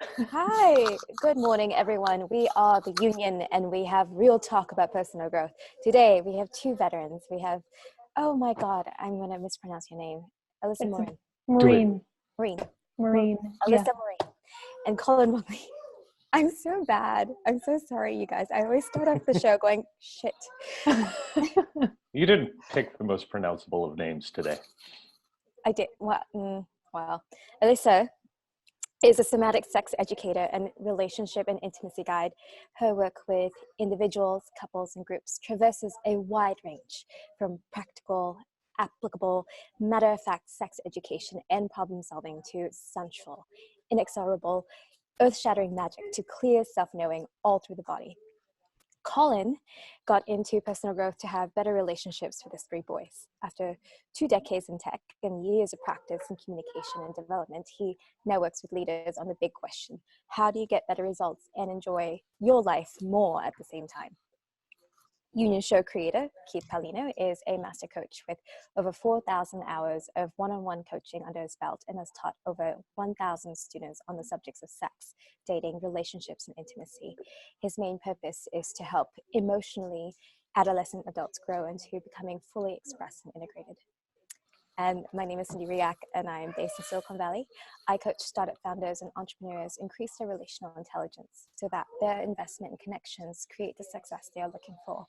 Hi, good morning, everyone. We are the Union and we have real talk about personal growth. Today, we have two veterans. We have, oh my God, I'm going to mispronounce your name. Alyssa It's Morin. Morin. Morin. Morin. Alyssa Yeah. Morin. And Colin Rognlie. I'm so bad. I'm so sorry, you guys. I always start off the show going, shit. You didn't pick the most pronounceable of names today. I did. Well, Alyssa is a somatic sex educator and relationship and intimacy guide. Her work with individuals, couples, and groups traverses a wide range from practical, applicable, matter-of-fact sex education and problem solving to sensual, inexorable, earth-shattering magic to clear self-knowing all through the body. Colin got into personal growth to have better relationships with his three boys. After 2 decades in tech and years of practice in communication and development, he now works with leaders on the big question: how do you get better results and enjoy your life more at the same time? Union Show creator Keith Paolino is a master coach with over 4,000 hours of one-on-one coaching under his belt and has taught over 1,000 students on the subjects of sex, dating, relationships, and intimacy. His main purpose is to help emotionally adolescent adults grow into becoming fully expressed and integrated. And my name is Cindy Riach, and I am based in Silicon Valley. I coach startup founders and entrepreneurs increase their relational intelligence so that their investment and connections create the success they are looking for.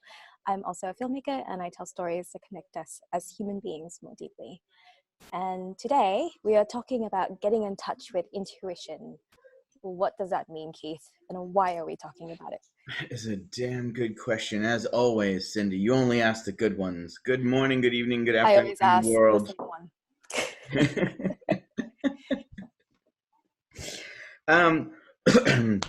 I'm also a filmmaker, and I tell stories that connect us as human beings more deeply. And today we are talking about getting in touch with intuition. What does that mean, Keith? And why are we talking about it? That is a damn good question. As always, Cindy, you only ask the good ones. Good morning, good evening, good I afternoon, always ask world. the same one.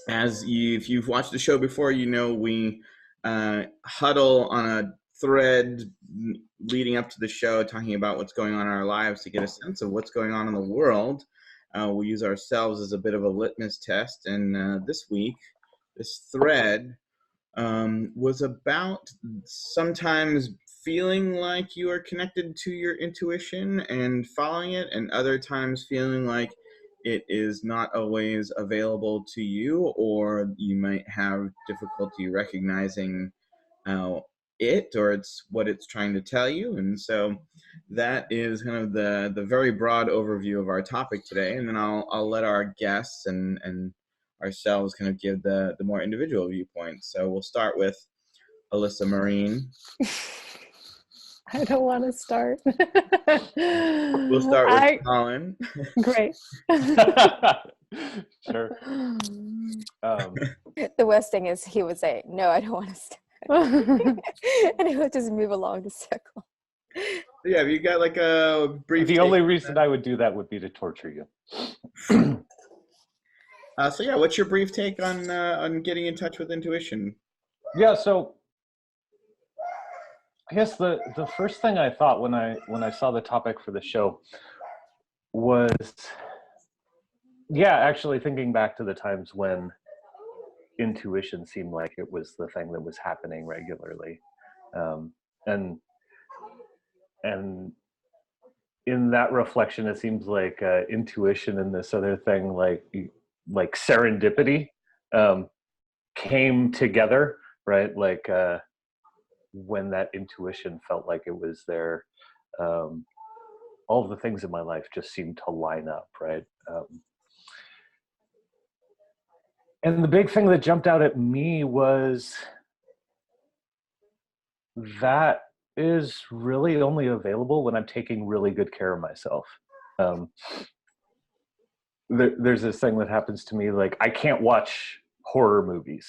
If you've watched the show before, you know we huddle on a thread leading up to the show, talking about what's going on in our lives to get a sense of what's going on in the world. We use ourselves as a bit of a litmus test, and this week, this thread was about sometimes feeling like you are connected to your intuition and following it, and other times feeling like it is not always available to you, or you might have difficulty recognizing it, or it's what it's trying to tell you. And so that is kind of the very broad overview of our topic today, and then I'll let our guests and ourselves kind of give the more individual viewpoints. So we'll start with Alyssa Morin. I don't want to start. We'll start with Colin. Great. Sure. The worst thing is he would say, no, I don't want to start. And he would just move along the circle. Yeah, have you got like a brief... The only reason I would do that would be to torture you. So yeah, what's your brief take on getting in touch with intuition? Yeah, so I guess the first thing I thought when I saw the topic for the show was, yeah, actually thinking back to the times when intuition seemed like it was the thing that was happening regularly, and in that reflection, it seems like intuition and this other thing, like serendipity, came together, right? Like when that intuition felt like it was there, all of the things in my life just seemed to line up, right? And the big thing that jumped out at me was that is really only available when I'm taking really good care of myself. There's this thing that happens to me, like I can't watch horror movies.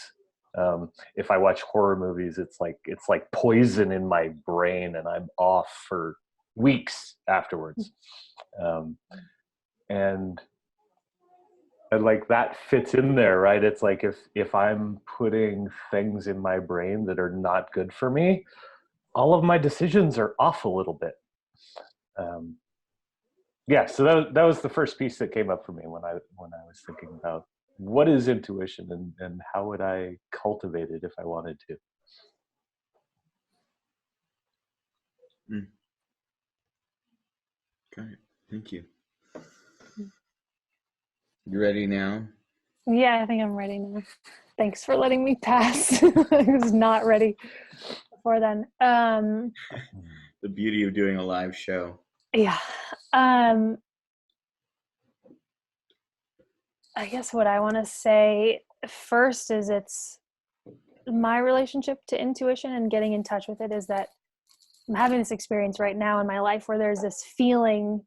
If I watch horror movies, it's like poison in my brain, and I'm off for weeks afterwards. And like that fits in there, right? It's like if I'm putting things in my brain that are not good for me, all of my decisions are off a little bit. Yeah, so that was the first piece that came up for me when I was thinking about what is intuition and how would I cultivate it if I wanted to. Okay, thank you. You ready now? Yeah, I think I'm ready now. Thanks for letting me pass. I was not ready before then. The beauty of doing a live show. Yeah. I guess what I want to say first is it's my relationship to intuition and getting in touch with it is that I'm having this experience right now in my life where there's this feeling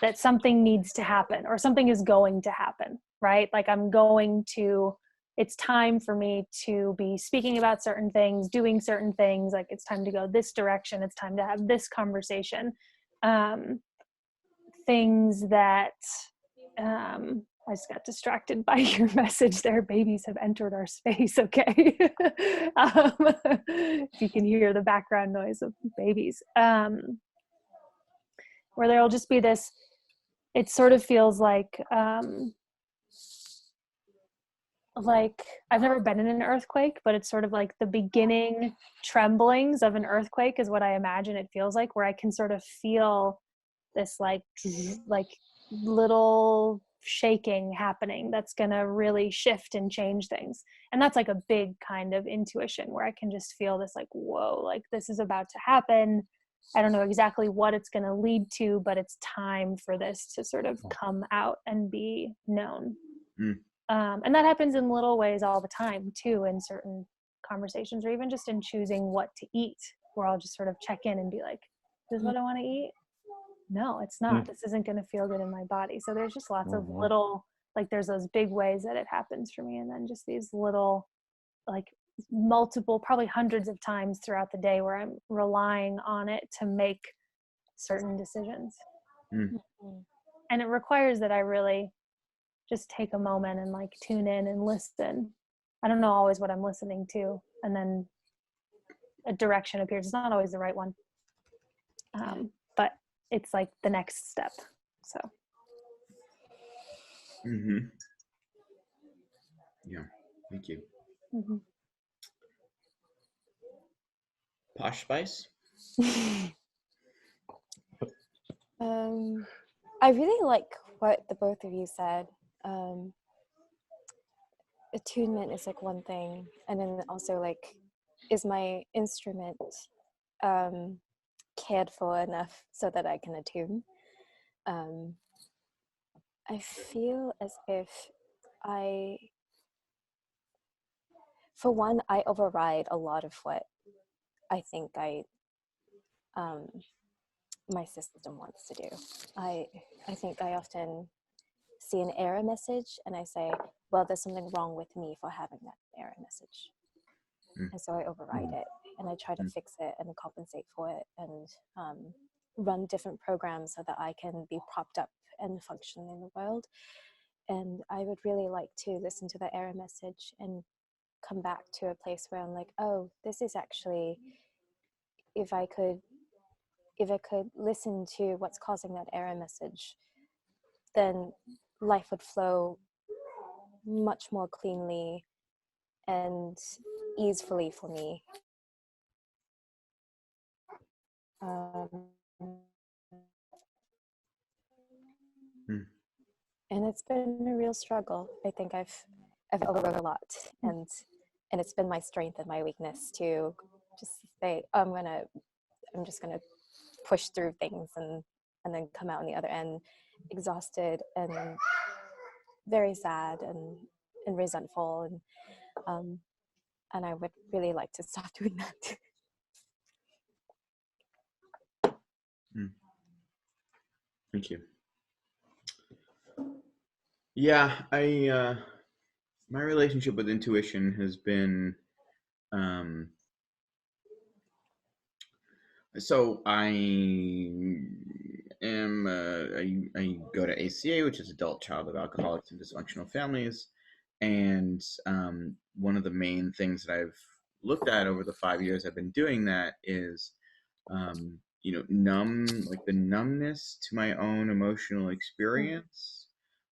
that something needs to happen or something is going to happen, right? Like it's time for me to be speaking about certain things, doing certain things. Like it's time to go this direction. It's time to have this conversation. Things that, I just got distracted by your message there. Babies have entered our space. Okay. If you can hear the background noise of babies, where there'll just be this, it sort of feels like I've never been in an earthquake, but it's sort of like the beginning tremblings of an earthquake is what I imagine it feels like, where I can sort of feel this like little shaking happening that's going to really shift and change things. And that's like a big kind of intuition where I can just feel this like, whoa, like this is about to happen. I don't know exactly what it's going to lead to, but it's time for this to sort of come out and be known. And that happens in little ways all the time too, in certain conversations, or even just in choosing what to eat, where I'll just sort of check in and be like, is this what I want to eat? No, it's not. This isn't going to feel good in my body. So there's just lots of little, like there's those big ways that it happens for me. And then just these little, like multiple, probably hundreds of times throughout the day where I'm relying on it to make certain decisions. And it requires that I really just take a moment and like tune in and listen. I don't know always what I'm listening to. And then a direction appears. It's not always the right one. But it's like the next step. So. Yeah. Thank you. Posh Spice? I really like what the both of you said. Attunement is like one thing, and then also like, is my instrument cared for enough so that I can attune? I feel as if for one, I override a lot of what I think my system wants to do. I think I often see an error message and I say, well, there's something wrong with me for having that error message. And so I override it and I try to fix it and compensate for it and run different programs so that I can be propped up and function in the world. And I would really like to listen to the error message and come back to a place where I'm like, oh, this is actually, if I could listen to what's causing that error message, then life would flow much more cleanly and easily for me. And it's been a real struggle. I think I've overrode a lot, and it's been my strength and my weakness to just say, I'm just gonna push through things and then come out on the other end exhausted and very sad and resentful, and I would really like to stop doing that. Thank you. Yeah, my relationship with intuition has been, so I go to ACA, which is Adult Child of Alcoholics and Dysfunctional Families, and one of the main things that I've looked at over the 5 years I've been doing that is, the numbness to my own emotional experience,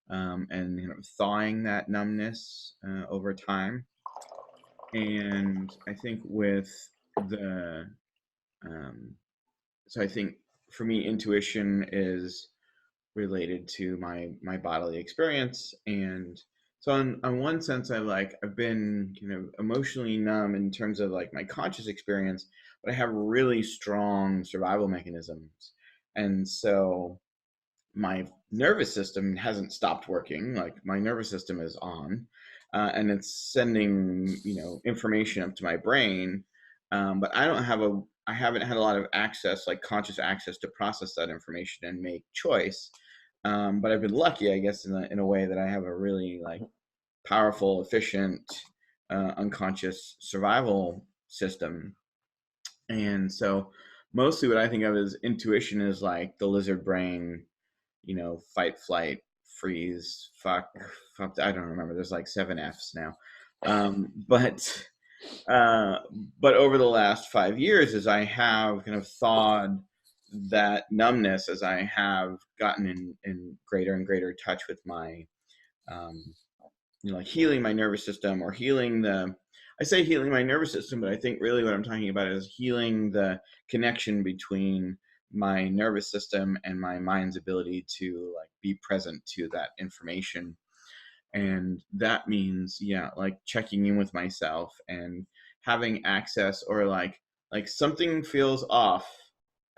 and thawing that numbness over time. And I think with so I think for me, intuition is related to my bodily experience. And so on one sense, I've been kind of emotionally numb in terms of like my conscious experience, but I have really strong survival mechanisms. And so my nervous system hasn't stopped working. Like my nervous system is on, and it's sending, information up to my brain. But I haven't had a lot of access, like conscious access, to process that information and make choice. But I've been lucky, I guess, in a way that I have a really like powerful, efficient, unconscious survival system. And so mostly what I think of as intuition is like the lizard brain, fight, flight, freeze, fuck, I don't remember. There's like 7 Fs now. But over the last 5 years, as I have kind of thawed that numbness, as I have gotten in greater and greater touch with my, like healing my nervous system, or I say healing my nervous system, but I think really what I'm talking about is healing the connection between my nervous system and my mind's ability to like be present to that information. And that means, like checking in with myself and having access, or like something feels off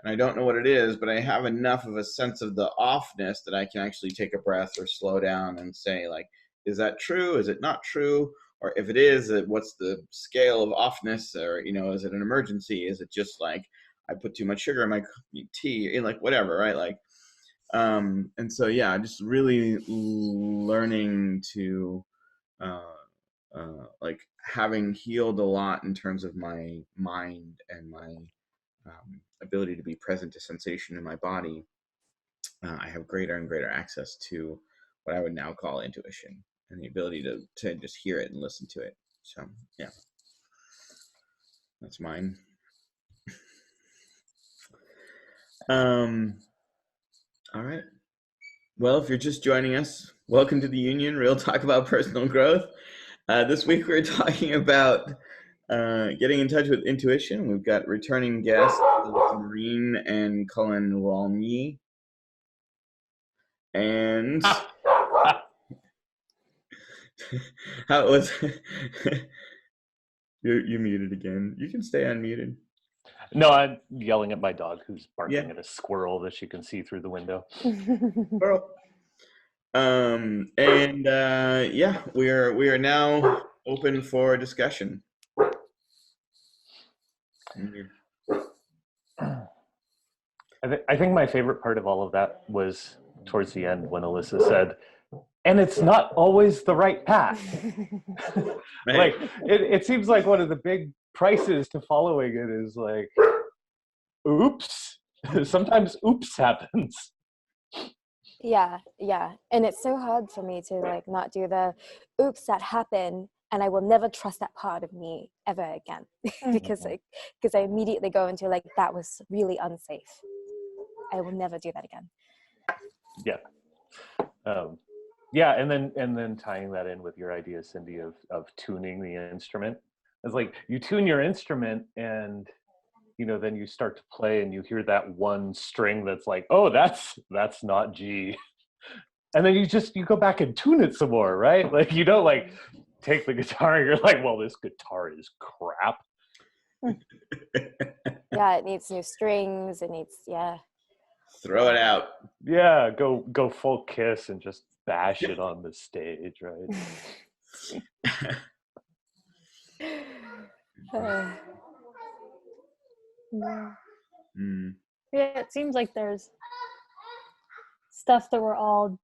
and I don't know what it is, but I have enough of a sense of the offness that I can actually take a breath or slow down and say like, is that true? Is it not true? Or if it is, what's the scale of offness? Or, is it an emergency? Is it just like I put too much sugar in my tea, like whatever, right? Like, and so, just really learning to, like having healed a lot in terms of my mind and my ability to be present to sensation in my body. I have greater and greater access to what I would now call intuition, and the ability to just hear it and listen to it. So, that's mine. All right. Well, if you're just joining us, welcome to the Union, Real Talk About Personal Growth. This week we're talking about getting in touch with intuition. We've got returning guests, Morin and Colin Rognlie. And how it was you're muted again. You can stay unmuted. No, I'm yelling at my dog who's barking at a squirrel that she can see through the window. Squirrel. We are now open for discussion. I think my favorite part of all of that was towards the end when Alyssa said, and it's not always the right path. Like it seems like one of the big prices to following it is like, oops. Sometimes oops happens. Yeah. And it's so hard for me to like not do the oops that happen, and I will never trust that part of me ever again. because I immediately go into like, that was really unsafe. I will never do that again. And then tying that in with your idea, Cindy, of tuning the instrument. It's like you tune your instrument and then you start to play and you hear that one string that's like, oh, that's not G. And then you go back and tune it some more, right? Like you don't like take the guitar and you're like, well, this guitar is crap. It needs new strings. It needs, throw it out. Yeah, go full Kiss and just bash it on the stage, right? It seems like there's stuff that we're all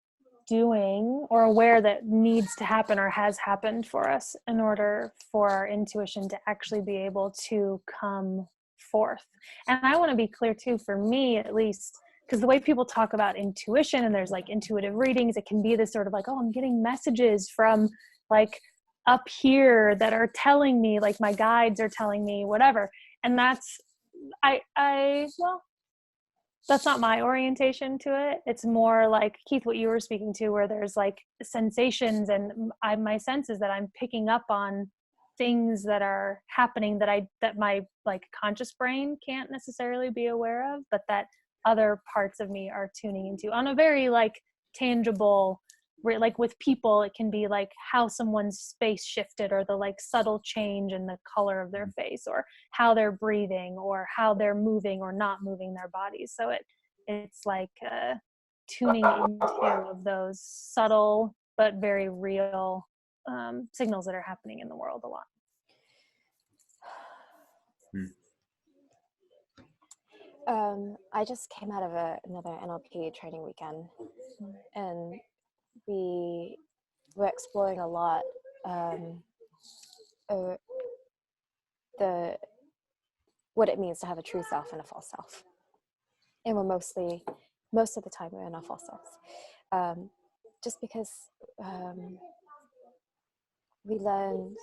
doing or aware that needs to happen or has happened for us in order for our intuition to actually be able to come forth. And I want to be clear too, for me at least, because the way people talk about intuition and there's like intuitive readings, it can be this sort of like, oh, I'm getting messages from like up here that are telling me, like my guides are telling me whatever. And that's, that's not my orientation to it. It's more like, Keith, what you were speaking to, where there's like sensations and my sense is that I'm picking up on things that are happening that my like conscious brain can't necessarily be aware of, but that other parts of me are tuning into on a very like tangible, like with people, it can be like how someone's face shifted, or the like subtle change in the color of their face, or how they're breathing, or how they're moving or not moving their bodies. So it's like tuning into of those subtle but very real signals that are happening in the world a lot. I just came out of another NLP training weekend, and we were exploring a lot what it means to have a true self and a false self. And most of the time we're in our false selves. Just because we learned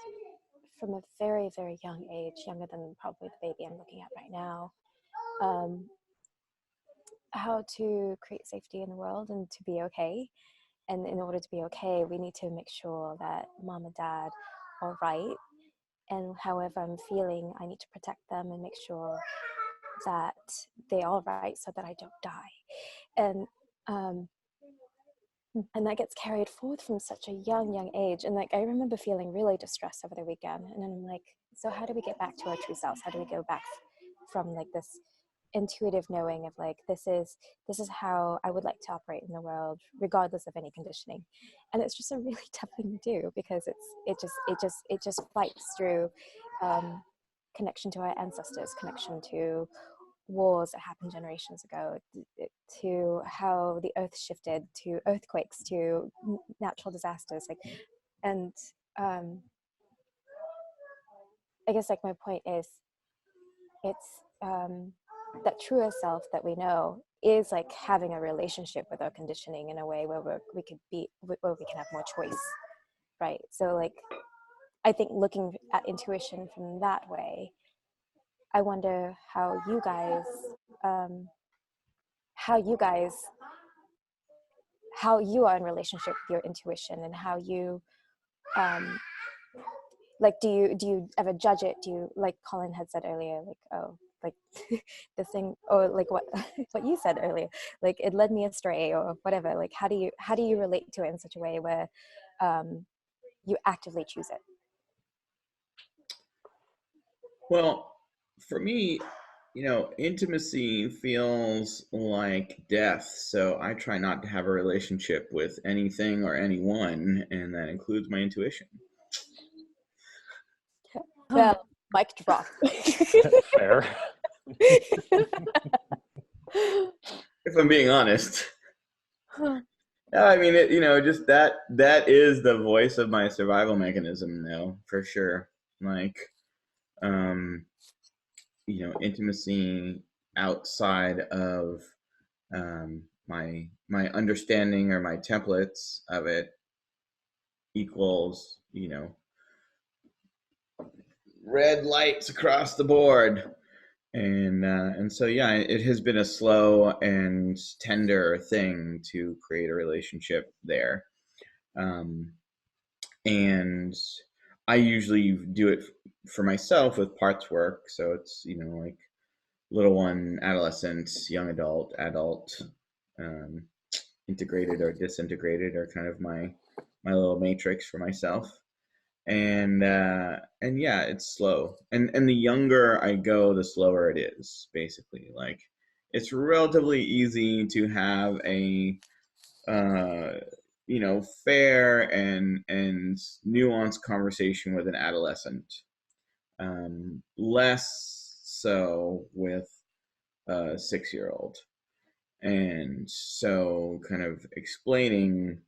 from a very, very young age, younger than probably the baby I'm looking at right now, how to create safety in the world and to be okay. And in order to be okay, we need to make sure that mom and dad are right. And however I'm feeling, I need to protect them and make sure that they are right so that I don't die. And that gets carried forth from such a young age. And like, I remember feeling really distressed over the weekend. And I'm like, so how do we get back to our true selves? How do we go back from like this intuitive knowing of like, this is how I would like to operate in the world, regardless of any conditioning? And it's just a really tough thing to do, because it just fights through connection to our ancestors, connection to wars that happened generations ago, to how the earth shifted, to earthquakes, to natural disasters, like, and I guess like my point is, it's that truer self that we know is like having a relationship with our conditioning in a way where we can have more choice, right? So like, I think looking at intuition from that way, I wonder how you guys how you are in relationship with your intuition, and how you like, do you ever judge it? Do you, like Colin had said earlier, like, oh, like the thing, or like what you said earlier, like it led me astray, or whatever, like how do you relate to it in such a way where you actively choose it? Well, for me, intimacy feels like death, so I try not to have a relationship with anything or anyone, and that includes my intuition. Well, mic drop. Fair. If I'm being honest. I mean, just that is the voice of my survival mechanism, though, for sure. Like, intimacy outside of my understanding or my templates of it equals, red lights across the board. And so, yeah, it has been a slow and tender thing to create a relationship there. And I usually do it for myself with parts work. So it's, like little one, adolescent, young adult, integrated or disintegrated are kind of my little matrix for myself. And yeah, it's slow. And the younger I go, the slower it is, basically. Like, it's relatively easy to have a fair and nuanced conversation with an adolescent. Less so with a 6-year-old. And so kind of explaining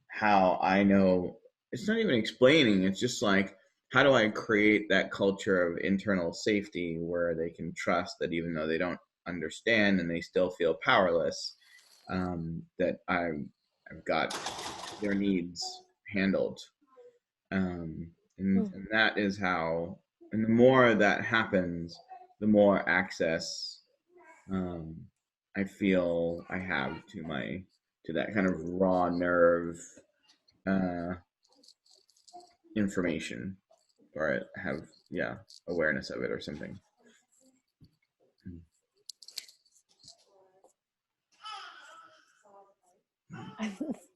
how I know, it's not even explaining, it's just like, how do I create that culture of internal safety where they can trust that even though they don't understand and they still feel powerless, that I've got their needs handled. And that is how, and the more that happens, the more access I feel I have to that kind of raw nerve information, or I have awareness of it or something.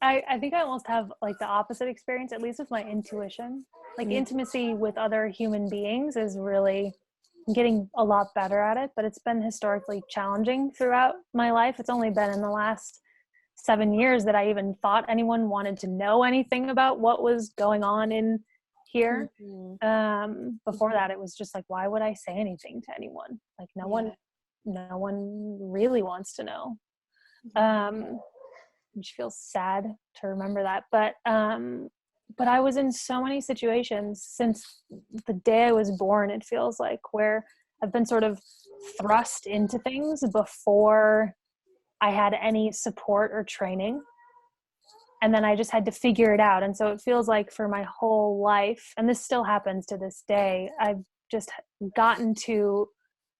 I think I almost have like the opposite experience, at least with my intuition. Like intimacy with other human beings is really getting a lot better at it, but it's been historically challenging throughout my life. It's only been in the last 7 years that I even thought anyone wanted to know anything about what was going on in here. Before that, it was just like, why would I say anything to anyone? Like no one really wants to know. Which feels sad to remember that. But I was in so many situations since the day I was born, it feels like, where I've been sort of thrust into things before I had any support or training. And then I just had to figure it out. And so it feels like for my whole life, and this still happens to this day, I've just gotten to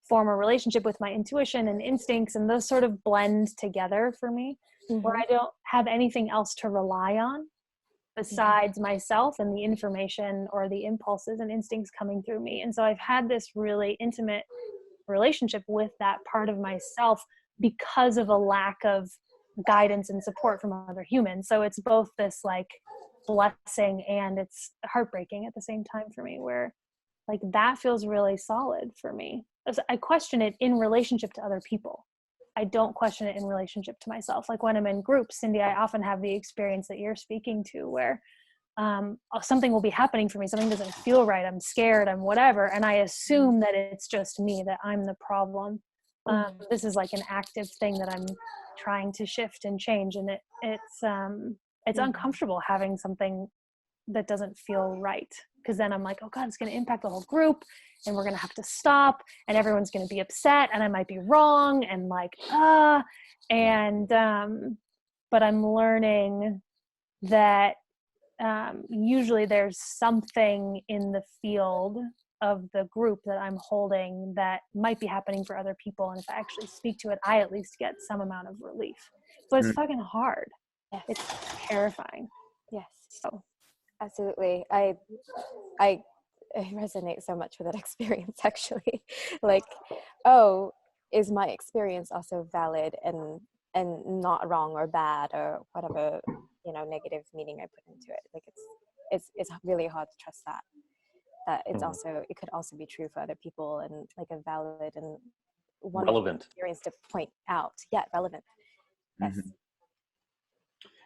form a relationship with my intuition and instincts, and those sort of blend together for me, where I don't have anything else to rely on besides myself and the information or the impulses and instincts coming through me. And so I've had this really intimate relationship with that part of myself because of a lack of guidance and support from other humans. So it's both this like blessing and it's heartbreaking at the same time for me, where like that feels really solid for me. I question it in relationship to other people. I don't question it in relationship to myself. Like when I'm in groups, Cindy, I often have the experience that you're speaking to, where something will be happening for me. Something doesn't feel right. I'm scared. I'm whatever. And I assume that it's just me, that I'm the problem. This is like an active thing that I'm trying to shift and change. And it's uncomfortable having something that doesn't feel right. Because then I'm like, oh God, it's going to impact the whole group and we're going to have to stop and everyone's going to be upset and I might be wrong and like, but I'm learning that usually there's something in the field of the group that I'm holding that might be happening for other people. And if I actually speak to it, I at least get some amount of relief. But it's fucking hard. Yes. It's terrifying. Yes. So absolutely. I resonate so much with that experience, actually. Like, oh, is my experience also valid and not wrong or bad or whatever, negative meaning I put into it? Like it's really hard to trust that it's also, it could also be true for other people and like a valid and relevant experience to point out. Yeah, relevant. Yes.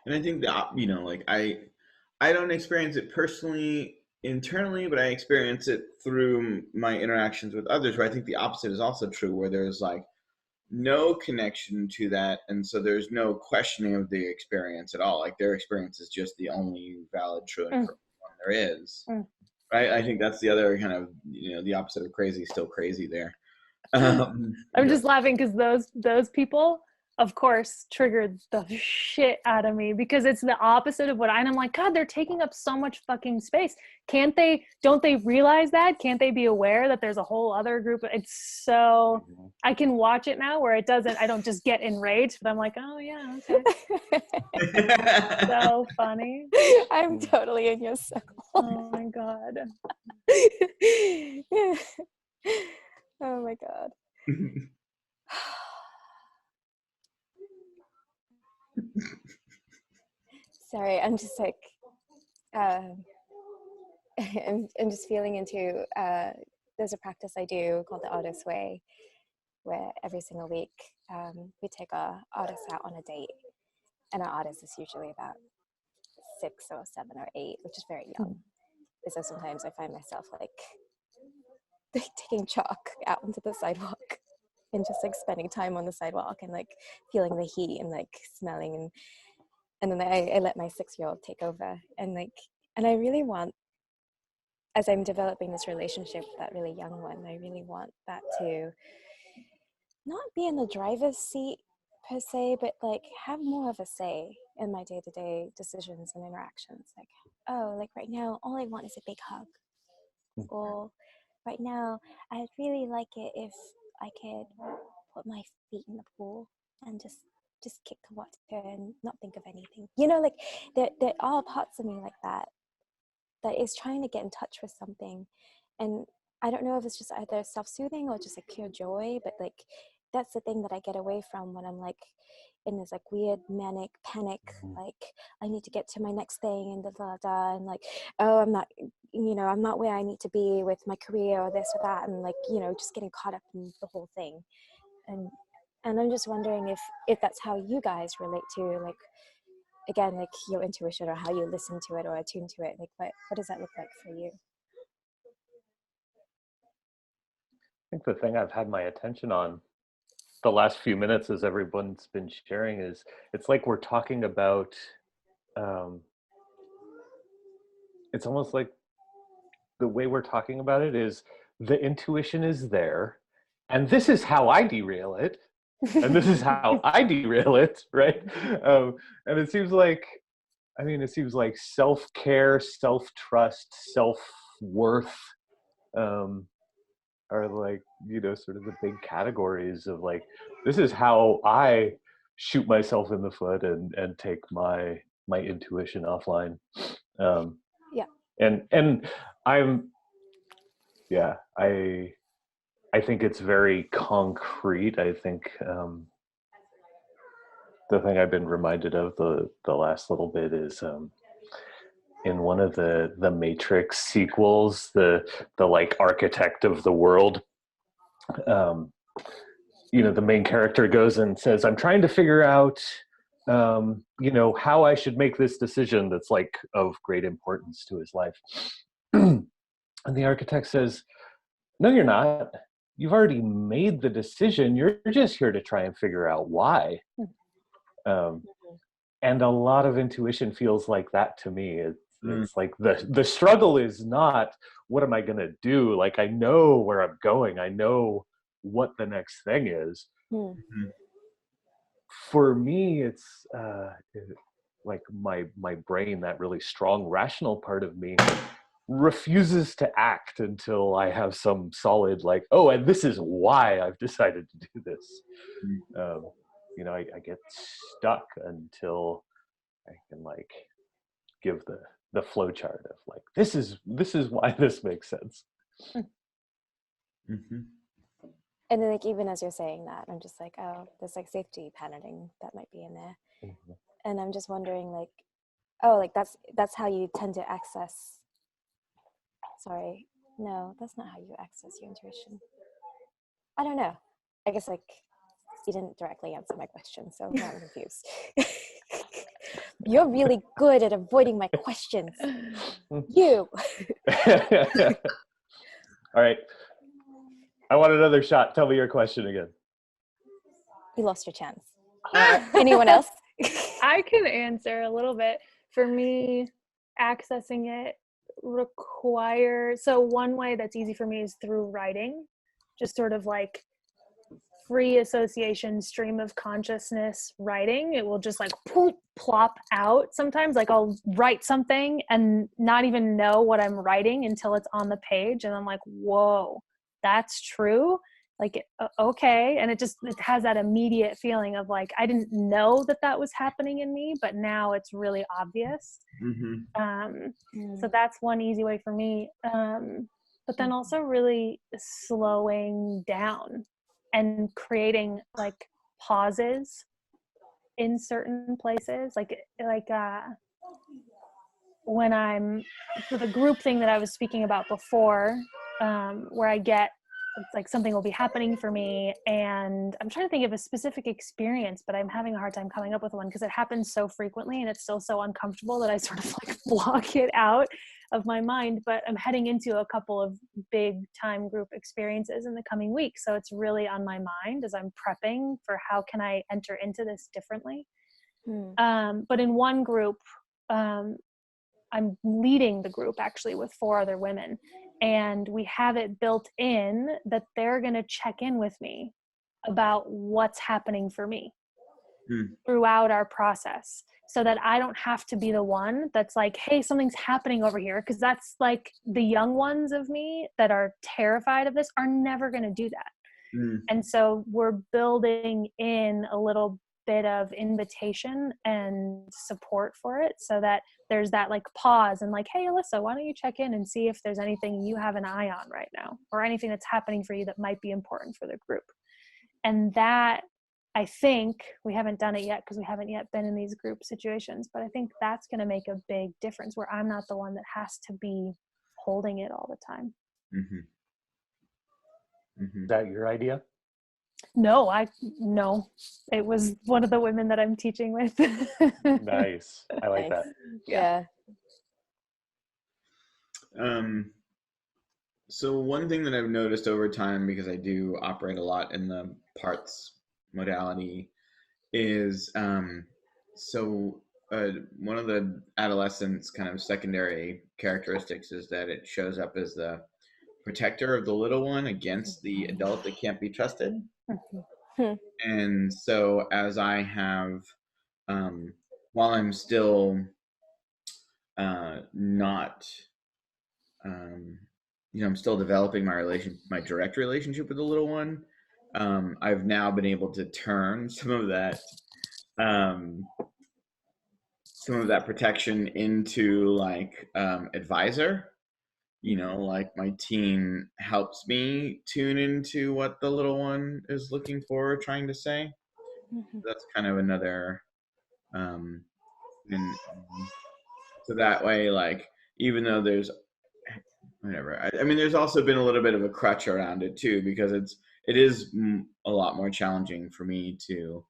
And I think that, like I don't experience it personally internally, but I experience it through my interactions with others, where I think the opposite is also true, where there's like no connection to that, and so there's no questioning of the experience at all. Like their experience is just the only valid, true, and correct one there is. Right? I think that's the other kind of, the opposite of crazy is still crazy there. I'm just laughing because those people, of course, triggered the shit out of me, because it's the opposite of and I'm like, God, they're taking up so much fucking space. Don't they realize that? Can't they be aware that there's a whole other group? It's so, I can watch it now where I don't just get enraged, but I'm like, oh yeah, okay. So funny. I'm totally in your circle. Oh my God. Oh my God. Sorry, I'm just like, I'm just feeling into, there's a practice I do called the Artist Way, where every single week we take our artists out on a date, and our artist is usually about 6 or 7 or 8, which is very young. So sometimes I find myself like taking chalk out onto the sidewalk and just like spending time on the sidewalk and like feeling the heat and like smelling, and then I let my 6-year-old take over, and I really want, as I'm developing this relationship with that really young one, I really want that to not be in the driver's seat per se, but like have more of a say in my day-to-day decisions and interactions. Like, oh, like right now, all I want is a big hug. Or right now, I'd really like it if I could put my feet in the pool and just kick the water and not think of anything. Like there are parts of me like that is trying to get in touch with something. And I don't know if it's just either self-soothing or just like pure joy, but like that's the thing that I get away from when I'm like in this like weird manic panic, like I need to get to my next thing and da, and like, oh, I'm not, I'm not where I need to be with my career or this or that, and like, just getting caught up in the whole thing. And I'm just wondering if that's how you guys relate to, like, again, like your intuition, or how you listen to it or attune to it. Like what does that look like for you? I think the thing I've had my attention on the last few minutes as everyone's been sharing is, it's like we're talking about, it's almost like the way we're talking about it is the intuition is there, and this is how I derail it, and this is how I derail it, right? And it seems like, self-care, self-trust, self-worth, are like, sort of the big categories of like, this is how I shoot myself in the foot and take my intuition offline. Yeah. And I think it's very concrete. I think the thing I've been reminded of the last little bit is in one of the Matrix sequels, the like architect of the world, the main character goes and says, I'm trying to figure out how I should make this decision that's like of great importance to his life. And the architect says, no, you're not. You've already made the decision. You're just here to try and figure out why. And a lot of intuition feels like that to me. It's like the struggle is not, what am I going to do? Like, I know where I'm going. I know what the next thing is. For me, it's like my brain, that really strong rational part of me, refuses to act until I have some solid, like, oh, and this is why I've decided to do this. I get stuck until I can like give the flow chart of like, this is why this makes sense. And then like, even as you're saying that, I'm just like, oh, there's like safety patterning that might be in there. And I'm just wondering like, oh, like that's how you tend to access. Sorry, no, that's not how you access your intuition. I don't know. I guess like you didn't directly answer my question, so now I'm confused. You're really good at avoiding my questions. You. All right. I want another shot. Tell me your question again. You lost your chance. Anyone else? I can answer a little bit. For me, accessing it requires, so one way that's easy for me is through writing, just sort of like free association, stream of consciousness writing. It will just like plop out sometimes. Like I'll write something and not even know what I'm writing until it's on the page, and I'm like, whoa, that's true. Like, okay. And it has that immediate feeling of like, I didn't know that was happening in me, but now it's really obvious. So that's one easy way for me. But then also really slowing down and creating like pauses in certain places. Like when I'm, for the group thing that I was speaking about before, where I get, it's like something will be happening for me, and I'm trying to think of a specific experience, but I'm having a hard time coming up with one because it happens so frequently and it's still so uncomfortable that I sort of like block it out of my mind. But I'm heading into a couple of big time group experiences in the coming weeks, so it's really on my mind as I'm prepping for how can I enter into this differently. But in one group, I'm leading the group actually with 4 other women, and we have it built in that they're going to check in with me about what's happening for me throughout our process, so that I don't have to be the one that's like, hey, something's happening over here. Because that's like the young ones of me that are terrified of this are never going to do that. And so we're building in a little bit of invitation and support for it, so that there's that like pause and like, hey, Alyssa, why don't you check in and see if there's anything you have an eye on right now, or anything that's happening for you that might be important for the group. And that I think we haven't done it yet because we haven't yet been in these group situations, but I think that's going to make a big difference where I'm not the one that has to be holding it all the time. Is that your idea? No, it was one of the women that I'm teaching with. Nice. I like that. Yeah. So one thing that I've noticed over time, because I do operate a lot in the parts modality, is one of the adolescents' kind of secondary characteristics is that it shows up as the protector of the little one against the adult that can't be trusted. And so as I have, while I'm still not, I'm still developing my direct relationship with the little one. I've now been able to turn some of that protection into like advisor. Like my team helps me tune into what the little one is looking for, or trying to say. That's kind of another, and so that way, like, even though there's whatever, I mean, there's also been a little bit of a crutch around it too, because it is a lot more challenging for me to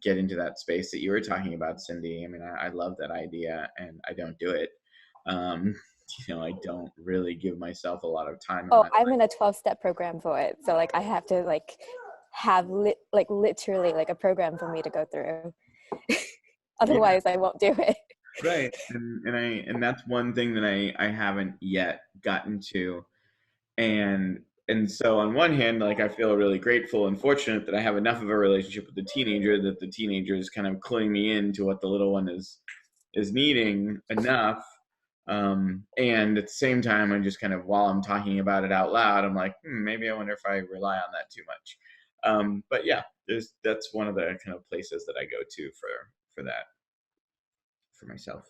get into that space that you were talking about, Cindy. I mean, I love that idea, and I don't do it. I don't really give myself a lot of time. I'm in a 12-step program for it, so like I have to like have literally like a program for me to go through. Otherwise, I won't do it. Right, and that's one thing that I haven't yet gotten to, and so on one hand, like, I feel really grateful and fortunate that I have enough of a relationship with the teenager that the teenager is kind of cluing me into what the little one is needing enough. And at the same time, I'm just kind of, while I'm talking about it out loud, I'm like, maybe I wonder if I rely on that too much. But yeah, that's one of the kind of places that I go to for that, for myself.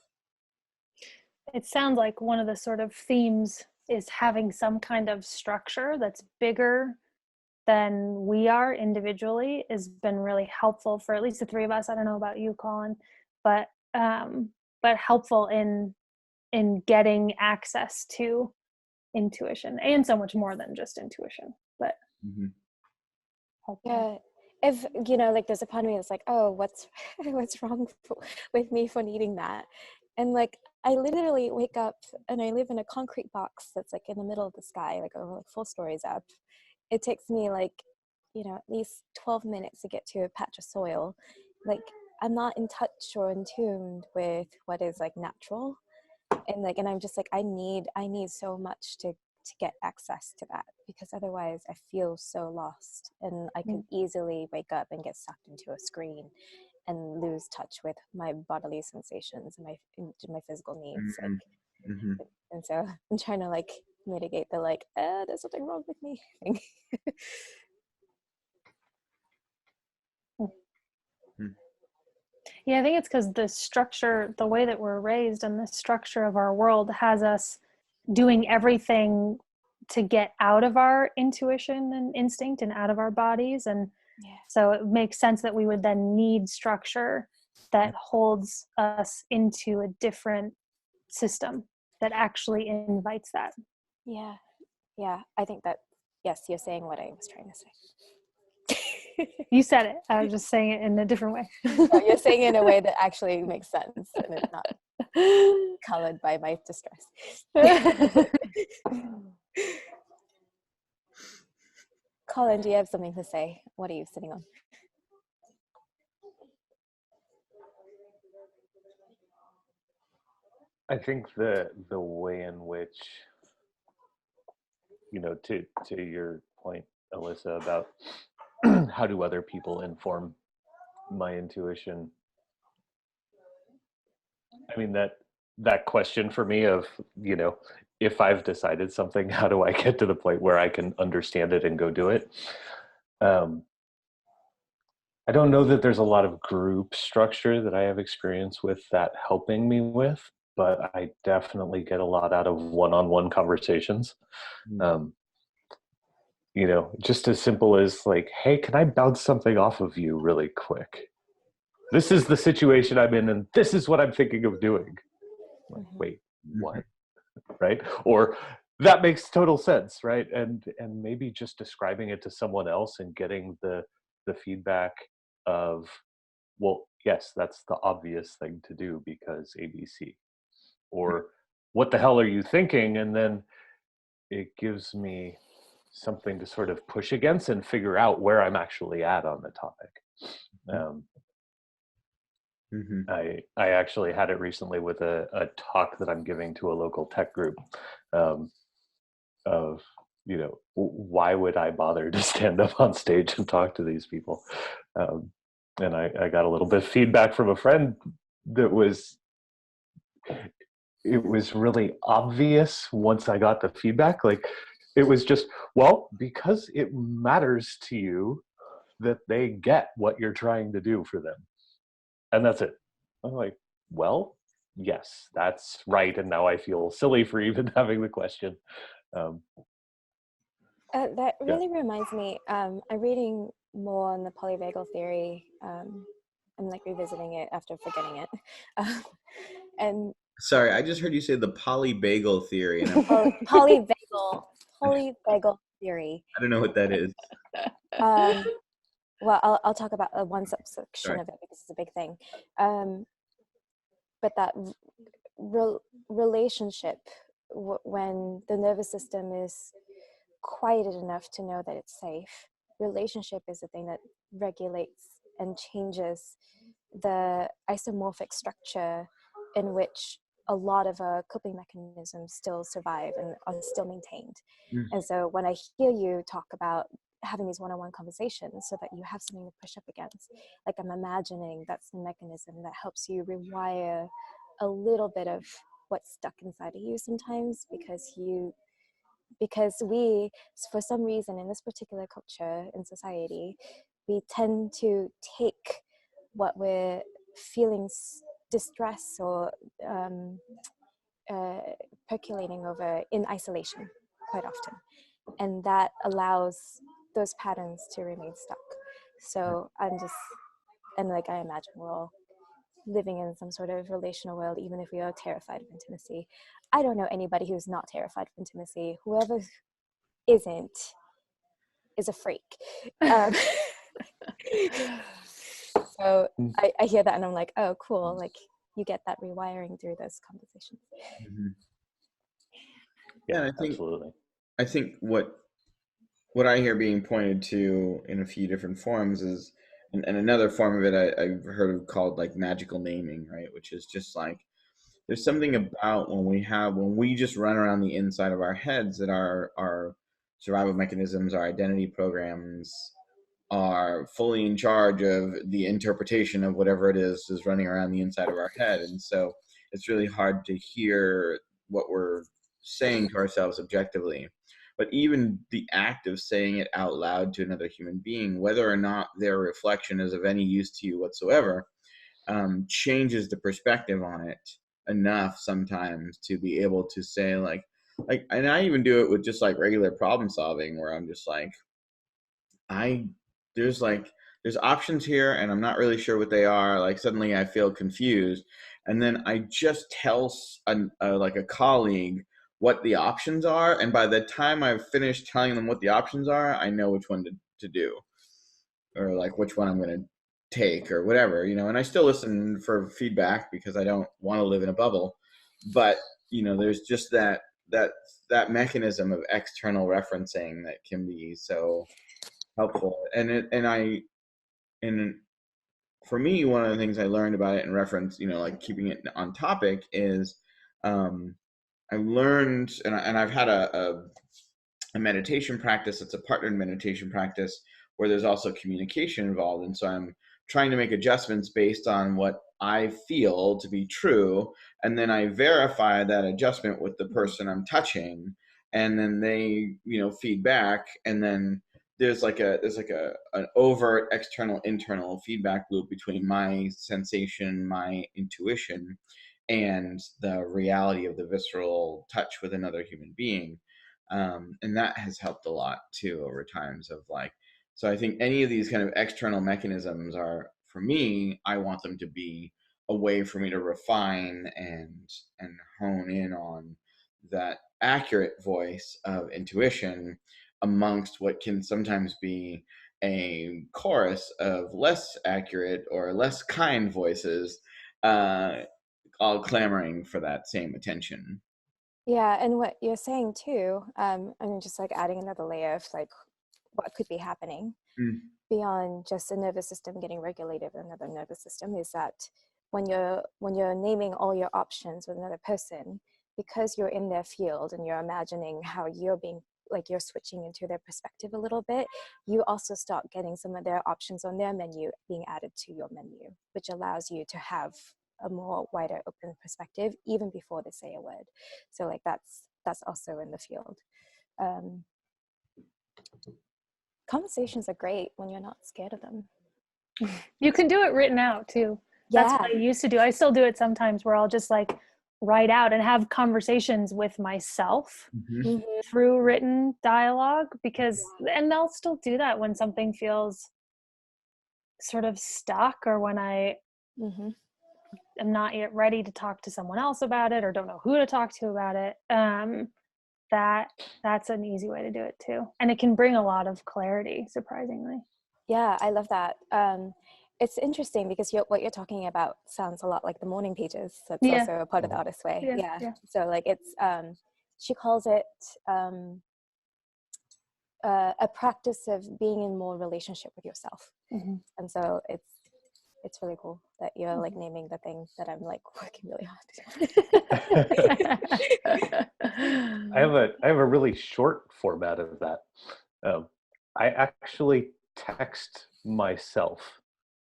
It sounds like one of the sort of themes is having some kind of structure that's bigger than we are individually has been really helpful for at least the three of us. I don't know about you, Colin, but helpful in getting access to intuition, and so much more than just intuition. But yeah, if like there's a part of me that's like, oh, what's wrong with me for needing that? And like I literally wake up and I live in a concrete box that's like in the middle of the sky, like over like 4 stories up. It takes me like at least 12 minutes to get to a patch of soil. Like I'm not in touch or in tune with what is like natural, and I'm just like I need so much to get access to that, because otherwise I feel so lost, and I can easily wake up and get sucked into a screen and lose touch with my bodily sensations and my physical needs. And so I'm trying to like mitigate the like there's something wrong with me thing. Yeah, I think it's because the structure, the way that we're raised and the structure of our world has us doing everything to get out of our intuition and instinct and out of our bodies. And so it makes sense that we would then need structure that holds us into a different system that actually invites that. Yeah. I think that, yes, you're saying what I was trying to say. You said it. I was just saying it in a different way. Oh, you're saying it in a way that actually makes sense and it's not colored by my distress. Colin, do you have something to say? What are you sitting on? I think the way in which, to your point, Alyssa, about how do other people inform my intuition? I mean, that question for me of, if I've decided something, how do I get to the point where I can understand it and go do it? I don't know that there's a lot of group structure that I have experience with that helping me with, but I definitely get a lot out of one-on-one conversations. you know, just as simple as like, hey, can I bounce something off of you really quick? This is the situation I'm in, and this is what I'm thinking of doing. Like, wait, what? Right? Or that makes total sense, right? And maybe just describing it to someone else and getting the feedback of, well, yes, that's the obvious thing to do because ABC. Or what the hell are you thinking? And then it gives me something to sort of push against and figure out where I'm actually at on the topic. I actually had it recently with a talk that I'm giving to a local tech group, of, you know, why would I bother to stand up on stage and talk to these people? And I got a little bit of feedback from a friend that it was really obvious once I got the feedback. Like, it was just, well, because it matters to you that they get what you're trying to do for them. And that's it. I'm like, well, yes, that's right. And now I feel silly for even having the question. That really reminds me, I'm reading more on the polyvagal theory. I'm like revisiting it after forgetting it. And Sorry, I just heard you say the polybagel theory. And polyvagal theory. I don't know what that is. Well, I'll talk about one subsection of it because it's a big thing. But that relationship, when the nervous system is quieted enough to know that it's safe, relationship is the thing that regulates and changes the isomorphic structure in which a lot of our coping mechanisms still survive and are still maintained. And so when I hear you talk about having these one-on-one conversations so that you have something to push up against, like, I'm imagining that's the mechanism that helps you rewire a little bit of what's stuck inside of you sometimes, because we, for some reason in this particular culture in society, we tend to take what we're feeling distress or percolating over in isolation quite often, and that allows those patterns to remain stuck. So I imagine we're all living in some sort of relational world, even if we are terrified of intimacy. I don't know anybody who's not terrified of intimacy. Whoever isn't is a freak. So I hear that and I'm like, oh, cool. Like, you get that rewiring through those conversations. Yeah, I think what I hear being pointed to in a few different forms is, and another form of it I've heard of called like magical naming, right? Which is just like, there's something about when we just run around the inside of our heads that our survival mechanisms, our identity programs are fully in charge of the interpretation of whatever it is running around the inside of our head. And so it's really hard to hear what we're saying to ourselves objectively. But even the act of saying it out loud to another human being, whether or not their reflection is of any use to you whatsoever, changes the perspective on it enough sometimes to be able to say like, and I even do it with just like regular problem solving, where I'm just like, there's options here and I'm not really sure what they are. Like, suddenly I feel confused, and then I just tell a colleague what the options are, and by the time I've finished telling them what the options are, I know which one to do, or like which one I'm going to take or whatever, you know. And I still listen for feedback because I don't want to live in a bubble, but you know, there's just that mechanism of external referencing that can be so helpful. And for me, one of the things I learned about it in reference, you know, like keeping it on topic, is I learned, and I've had a meditation practice. It's a partnered meditation practice where there's also communication involved. And so I'm trying to make adjustments based on what I feel to be an and then I verify that adjustment with the person I'm touching, and then they, you know, feedback, and then there's an overt external internal feedback loop between my sensation, my intuition, and the reality of the visceral touch with another human being. And that has helped a lot too over times of like, so I think any of these kind of external mechanisms are, for me, I want them to be a way for me to refine and hone in on that accurate voice of intuition amongst what can sometimes be a chorus of less accurate or less kind voices, all clamoring for that same attention. Yeah, and what you're saying too, I mean, just like adding another layer of like what could be happening beyond just the nervous system getting regulated with another nervous system is that when you're naming all your options with another person, because you're in their field and you're imagining how you're being, like you're switching into their perspective a little bit, you also start getting some of their options on their menu being added to your menu, which allows you to have a more wider open perspective even before they say a word. So like that's also in the field. Conversations are great when you're not scared of them. You can do it written out too. Yeah. That's what I used to do. I still do it sometimes where I'll just like write out and have conversations with myself through written dialogue, because, and I'll still do that when something feels sort of stuck, or when I am not yet ready to talk to someone else about it, or don't know who to talk to about it. That's an easy way to do it too. And it can bring a lot of clarity, surprisingly. Yeah, I love that. It's interesting because what you're talking about sounds a lot like the morning pages. So it's also a part of the Artist Way. Yeah. So like it's, she calls it a practice of being in more relationship with yourself. And so it's really cool that you're like naming the thing that I'm like working really hard to do. I have a really short format of that. I actually text myself.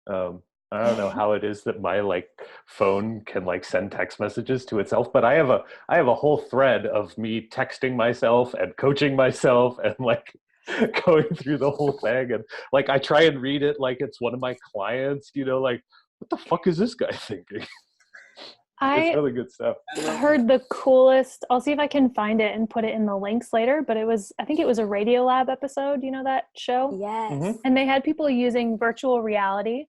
I don't know how it is that my like phone can like send text messages to itself, but I have a whole thread of me texting myself and coaching myself and like going through the whole thing, and like I try and read it like it's one of my clients, you know, like what the fuck is this guy thinking? It's really good stuff. I heard the coolest, I'll see if I can find it and put it in the links later, but I think it was a Radiolab episode, you know that show? Yes. And they had people using virtual reality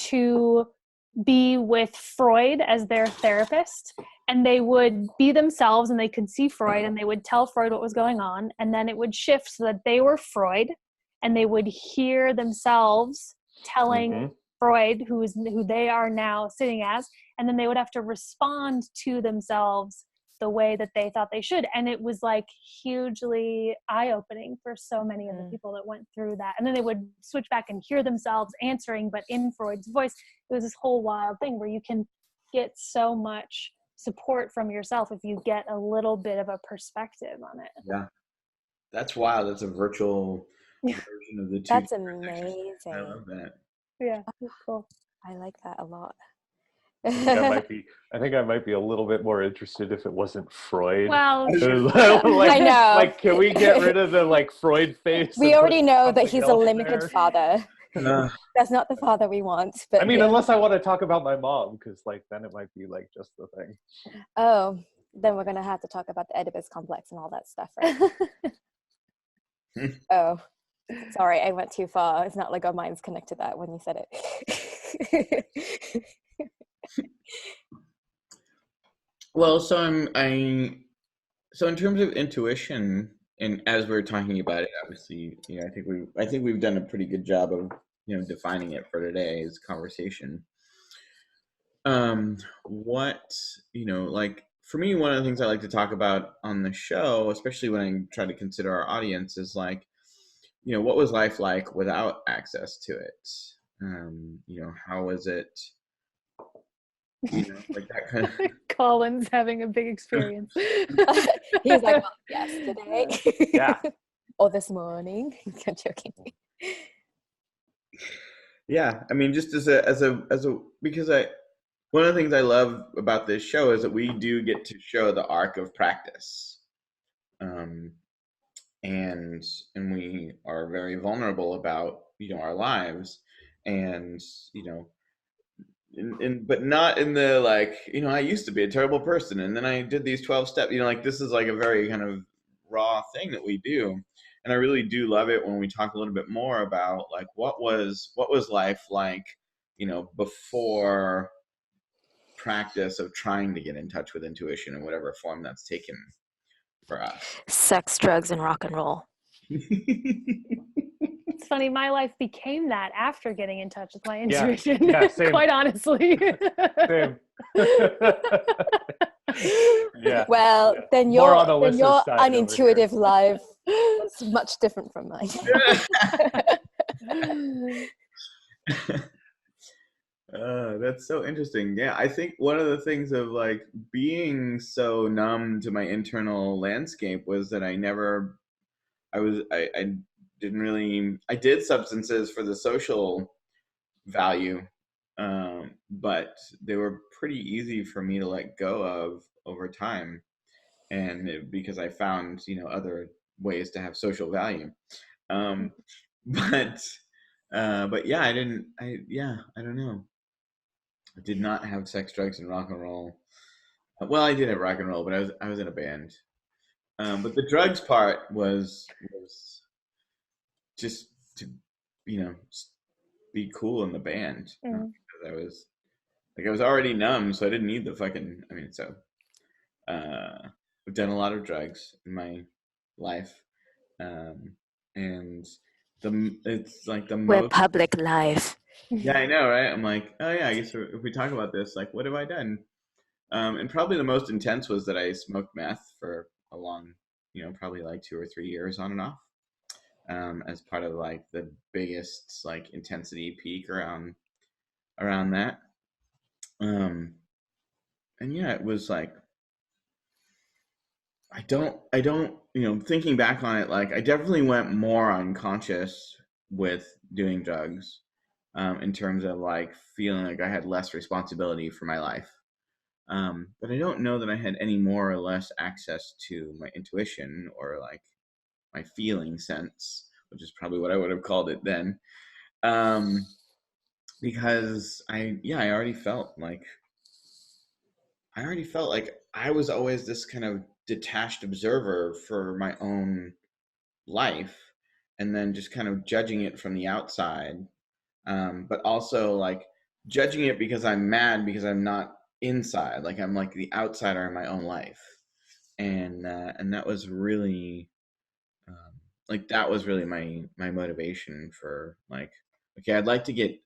to be with Freud as their therapist, and they would be themselves and they could see Freud and they would tell Freud what was going on, and then it would shift so that they were Freud and they would hear themselves telling Freud who they are now sitting as, and then they would have to respond to themselves the way that they thought they should. And it was like hugely eye-opening for so many of the people that went through that. And then they would switch back and hear themselves answering, but in Freud's voice. It was this whole wild thing where you can get so much support from yourself if you get a little bit of a perspective on it. Yeah, that's wild. That's a virtual version of the two. That's amazing. I love that. Yeah, that's cool. I like that a lot. I think I might be a little bit more interested if it wasn't Freud. Well, like, I know. Like, can we get rid of the like Freud face? We already know that he's a limited there? father. That's not the father we want. But I mean, unless I want to talk about my mom, because like then it might be like just the thing. Oh, then we're gonna have to talk about the Oedipus complex and all that stuff, right? Oh, sorry, I went too far. It's not like our minds connected that when you said it. Well, so so in terms of intuition, and as we're talking about it, obviously, you know, I think we've done a pretty good job of, you know, defining it for today's conversation. What, you know, like for me, one of the things I like to talk about on the show, especially when I try to consider our audience, is like, you know, what was life like without access to it? You know, how was it? You know, like that kind of. Colin's having a big experience. He's like, well, yesterday. Yeah. Or this morning. I'm joking. Yeah, I mean, just as a because one of the things I love about this show is that we do get to show the arc of practice, and we are very vulnerable about, you know, our lives, and you know. But not in the like, you know, I used to be a terrible person and then I did these 12 steps, you know, like this is like a very kind of raw thing that we do. And I really do love it when we talk a little bit more about like what was life like, you know, before practice of trying to get in touch with intuition in whatever form that's taken for us. Sex, drugs, and rock and roll. It's funny, my life became that after getting in touch with my Yeah. intuition. Yeah, same. Quite honestly. Same. Yeah. Well, then More on your Alyssa's side over unintuitive life is much different from mine. That's so interesting. Yeah, I think one of the things of like being so numb to my internal landscape was that I didn't really, I did substances for the social value, but they were pretty easy for me to let go of over time, because I found, you know, other ways to have social value. But yeah, I don't know. I did not have sex, drugs, and rock and roll. Well, I did have rock and roll, but I was in a band. But the drugs part was just to, you know, be cool in the band. Because I was already numb, so I didn't need the fucking. I mean, so I've done a lot of drugs in my life, and it's like the We're most public life. Yeah, I know, right? I'm like, oh yeah, I guess if we talk about this, like, what have I done? And probably the most intense was that I smoked meth for a long, you know, probably like 2 or 3 years on and off, as part of like the biggest like intensity peak around that. And yeah, it was like, I don't, you know, thinking back on it, like I definitely went more unconscious with doing drugs, in terms of like feeling like I had less responsibility for my life. But I don't know that I had any more or less access to my intuition or like my feeling sense, which is probably what I would have called it then. Because I already felt like I was always this kind of detached observer for my own life, and then just kind of judging it from the outside, but also like judging it because I'm mad because I'm not inside, like I'm like the outsider in my own life, and that was really like that was really my motivation for like, okay, I'd like to get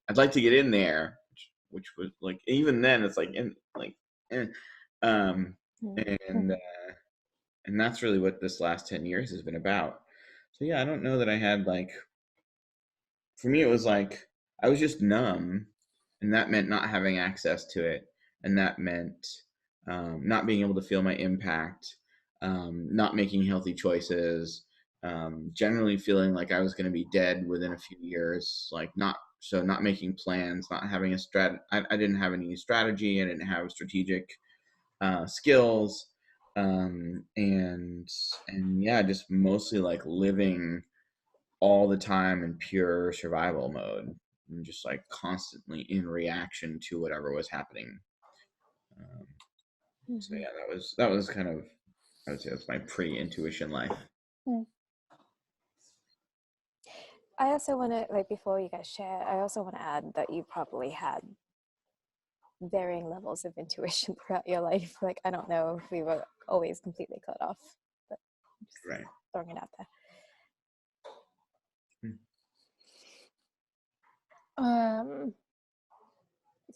in there, which was like, even then it's like in like and and that's really what this last 10 years has been about. So yeah, I don't know that I had like, for me it was like I was just numb, and that meant not having access to it, and that meant not being able to feel my impact, not making healthy choices, generally feeling like I was going to be dead within a few years, like not making plans, not having a I didn't have any strategy, I didn't have strategic skills, and yeah, just mostly like living all the time in pure survival mode, and just like constantly in reaction to whatever was happening. So yeah, that was kind of, I would say that's my pre-intuition life. I also want to, like, before you guys share, I also want to add that you probably had varying levels of intuition throughout your life. Like, I don't know if we were always completely cut off, but I'm just Right. throwing it out there.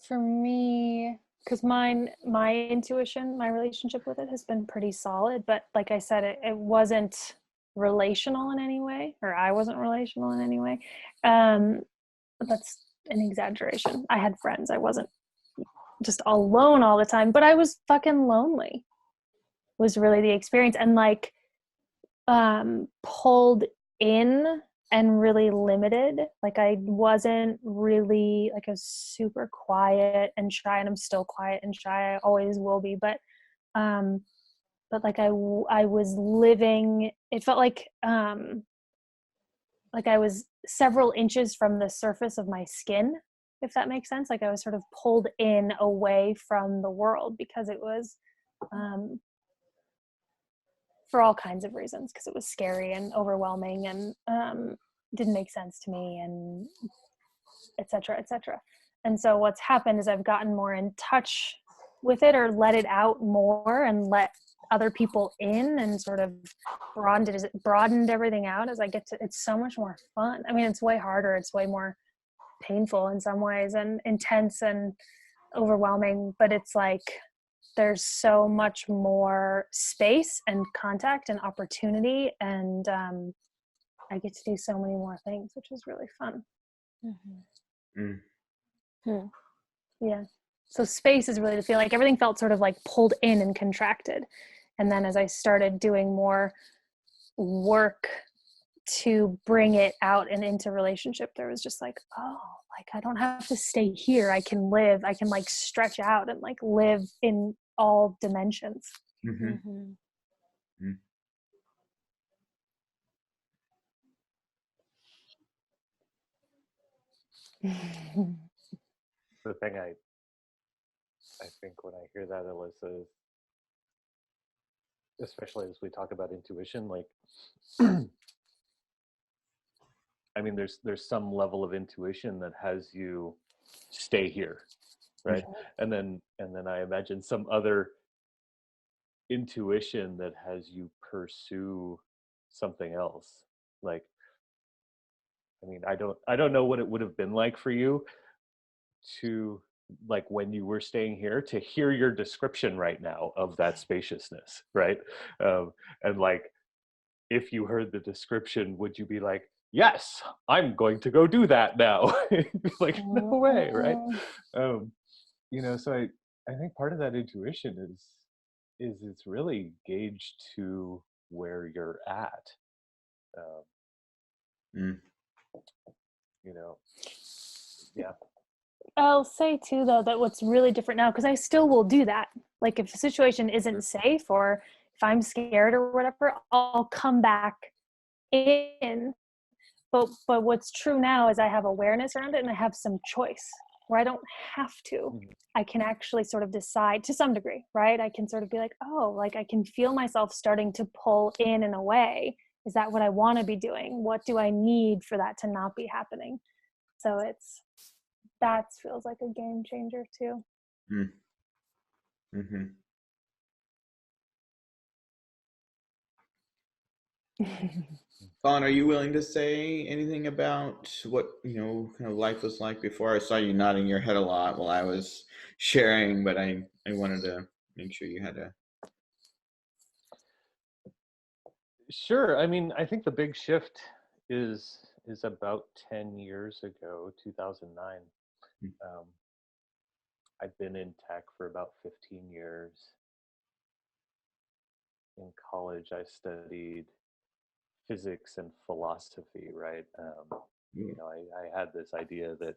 For me, because my intuition, my relationship with it has been pretty solid, but like I said, it wasn't relational in any way, or I wasn't relational in any way. That's an exaggeration. I had friends. I wasn't just alone all the time, but I was fucking lonely, was really the experience. And like pulled in and really limited. Like I wasn't really, like I was super quiet and shy, and I'm still quiet and shy. I always will be, but like I was living, it felt like I was several inches from the surface of my skin, if that makes sense. Like I was sort of pulled in away from the world, because it was for all kinds of reasons, because it was scary and overwhelming and didn't make sense to me, and et cetera, et cetera. And so what's happened is I've gotten more in touch with it, or let it out more and let other people in, and sort of broadened everything out as I get to, it's so much more fun. I mean, it's way harder. It's way more painful in some ways and intense and overwhelming, but it's like, there's so much more space and contact and opportunity, and I get to do so many more things, which is really fun. Yeah. So space is really the feel. Like everything felt sort of like pulled in and contracted. And then as I started doing more work to bring it out and into relationship, there was just like, oh, like I don't have to stay here. I can live. I can like stretch out and like live in all dimensions. The thing I think when I hear that, Alyssa, especially as we talk about intuition, like I mean, there's some level of intuition that has you stay here, right? And then I imagine some other intuition that has you pursue something else. Like, I mean, I don't know what it would have been like for you to, like, when you were staying here, to hear your description right now of that spaciousness, right? And like, if you heard the description, would you be like, yes, I'm going to go do that now? Like, no way, right? You know, so I think part of that intuition is it's really gauged to where you're at. You know, yeah. I'll say too, though, that what's really different now, because I still will do that. Like if the situation isn't safe, or if I'm scared or whatever, I'll come back in. But what's true now is I have awareness around it, and I have some choice where I don't have to. I can actually sort of decide to some degree, right? I can sort of be like, oh, like I can feel myself starting to pull in a way. Is that what I want to be doing? What do I need for that to not be happening? So that feels like a game changer too. Colin, are you willing to say anything about what, you know, kind of life was like before? I saw you nodding your head a lot while I was sharing, but I wanted to make sure you had a... Sure. I mean, I think the big shift is about 10 years ago, 2009. I've been in tech for about 15 years. In college, I studied physics and philosophy, right? You know, I had this idea that,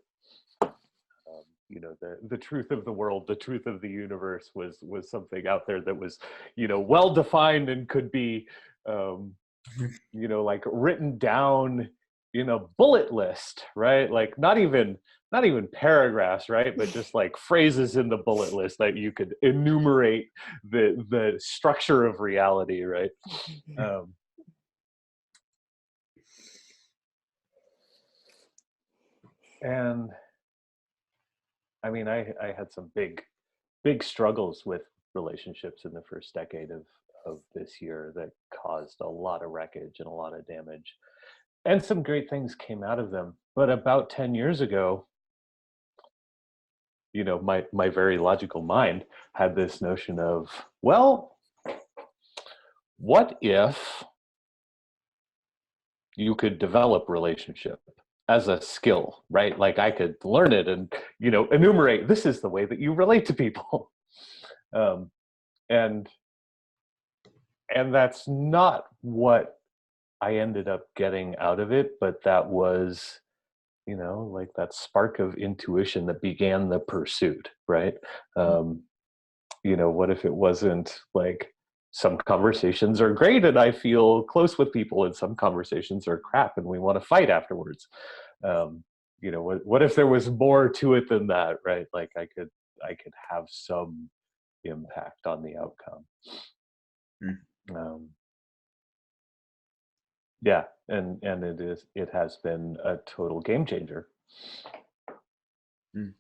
you know, the truth of the world, the truth of the universe was something out there that was, you know, well defined and could be, you know, like written down in a bullet list, right? Like not even paragraphs, right? But just like phrases in the bullet list that you could enumerate the structure of reality, right? And I mean, I had some big struggles with relationships in the first decade of this year that caused a lot of wreckage and a lot of damage. And some great things came out of them. But about 10 years ago, you know, my very logical mind had this notion of, well, what if you could develop relationship as a skill, right? Like I could learn it and, you know, enumerate, this is the way that you relate to people. And that's not what I ended up getting out of it, but that was, you know, like that spark of intuition that began the pursuit, right? You know, what if it wasn't like, some conversations are great and I feel close with people, and some conversations are crap and we want to fight afterwards. You know, what if there was more to it than that, right? Like I could have some impact on the outcome. Yeah, and it has been a total game changer. You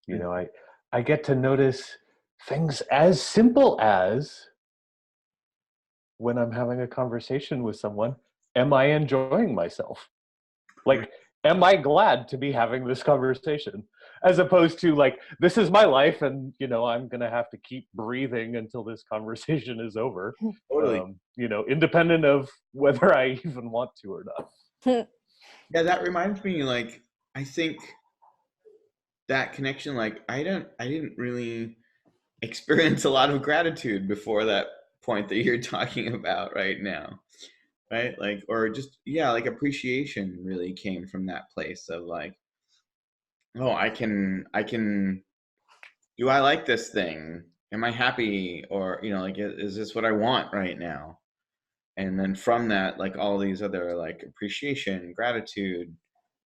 know, I get to notice things as simple as when I'm having a conversation with someone, am I enjoying myself? Like, am I glad to be having this conversation? As opposed to like, this is my life and, you know, I'm going to have to keep breathing until this conversation is over. Totally. You know, independent of whether I even want to or not. Yeah, that reminds me, like, I think that connection, like, I didn't really experience a lot of gratitude before that point that you're talking about right now. Right? Like, or just, yeah, like appreciation really came from that place of like, oh, do I like this thing? Am I happy? Or, you know, like, is this what I want right now? And then from that, like all these other like appreciation, gratitude,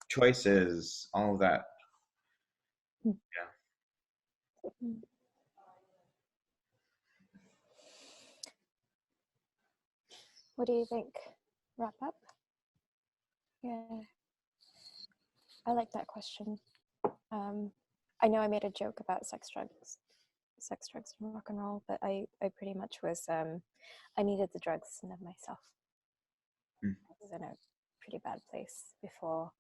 choices, all of that. Yeah. What do you think? Wrap up? Yeah. I like that question. I know I made a joke about sex, drugs, and rock and roll, but I pretty much was, I needed the drugs and of myself. I was in a pretty bad place before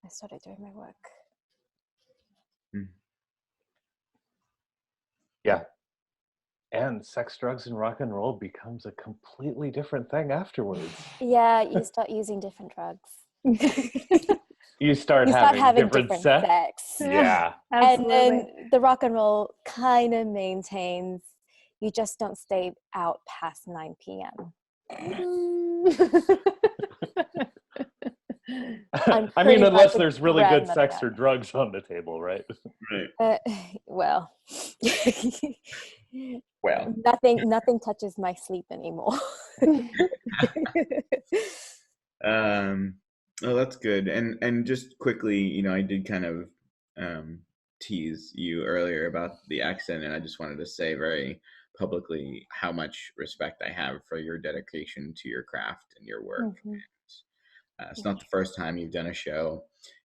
I started doing my work. Yeah. And sex, drugs, and rock and roll becomes a completely different thing afterwards. Yeah, you start using different drugs. You start having different sex. Yeah. And then the rock and roll kind of maintains, you just don't stay out past 9 p.m. I mean, unless there's really good sex or drugs on the table, right? Right. Well, Well, nothing touches my sleep anymore. Oh, that's good. And just quickly, you know, I did kind of tease you earlier about the accent, and I just wanted to say very publicly how much respect I have for your dedication to your craft and your work. Mm-hmm. It's not the first time you've done a show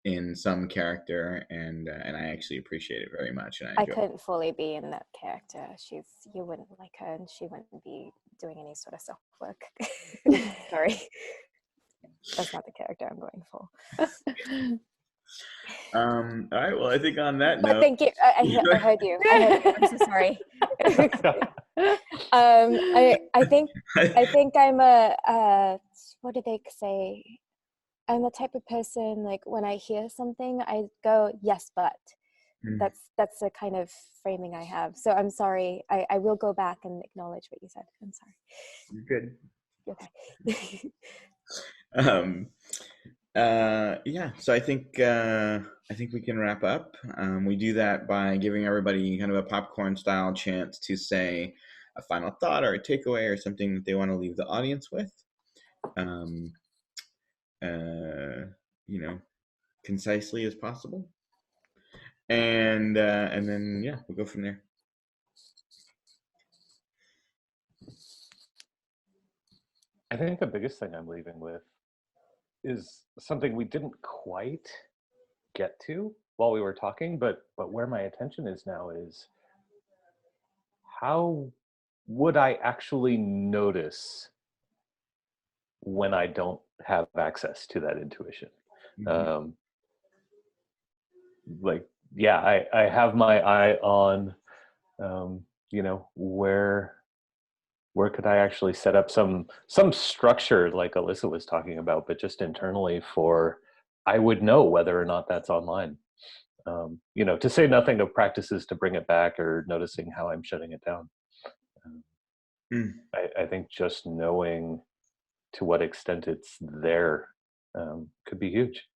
in some character, and I actually appreciate it very much. And I couldn't fully be in that character. You wouldn't like her, and she wouldn't be doing any sort of self work. Sorry, that's not the character I'm going for. All right. Well, I think on that But note, thank you. I heard you. I'm so sorry. I think I'm a what did they say? I'm the type of person, like when I hear something, I go, yes, but. That's the kind of framing I have. So I'm sorry. I will go back and acknowledge what you said. I'm sorry. You're good. Okay. Yeah. So I think we can wrap up. We do that by giving everybody kind of a popcorn style chance to say a final thought or a takeaway or something that they want to leave the audience with. You know, concisely as possible. And then yeah, we'll go from there. I think the biggest thing I'm leaving with is something we didn't quite get to while we were talking, but where my attention is now is how would I actually notice when I don't have access to that intuition? Like, yeah, I have my eye on, you know, where could I actually set up some structure like Alyssa was talking about, but just internally for, I would know whether or not that's online. You know, to say nothing of practices to bring it back or noticing how I'm shutting it down. I think just knowing to what extent it's there could be huge.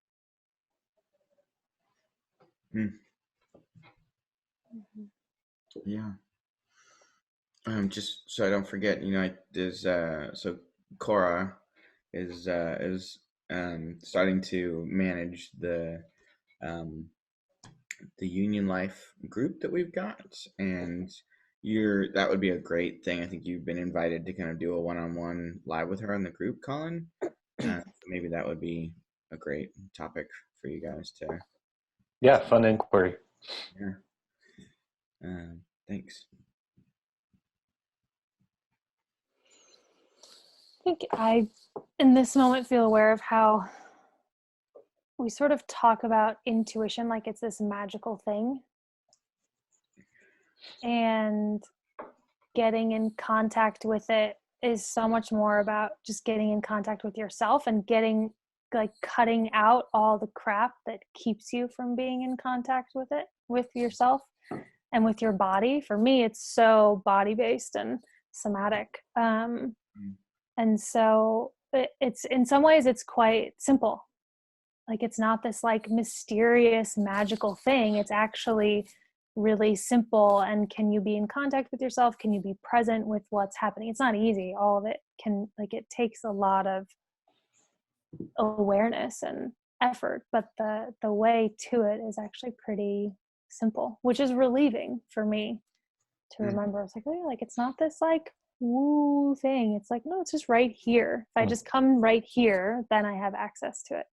Yeah. Just so I don't forget, you know, there's so Cora is starting to manage the Union Life group that we've got, and that would be a great thing. I think you've been invited to kind of do a one-on-one live with her in the group, Colin. Maybe that would be a great topic for you guys to. Yeah, fun inquiry. Yeah. Thanks. I think I, in this moment, feel aware of how we sort of talk about intuition like it's this magical thing. And getting in contact with it is so much more about just getting in contact with yourself and getting, like, cutting out all the crap that keeps you from being in contact with it, with yourself and with your body. For me, it's so body-based and somatic. And so it's, in some ways, it's quite simple. Like, it's not this like mysterious magical thing. It's actually really simple. And can you be in contact with yourself? Can you be present with what's happening? It's not easy. All of it can, like, it takes a lot of awareness and effort, but the way to it is actually pretty simple, which is relieving for me to remember. It's like, oh yeah, like, it's not this like woo thing. It's like, no, it's just right here. If I just come right here, then I have access to it.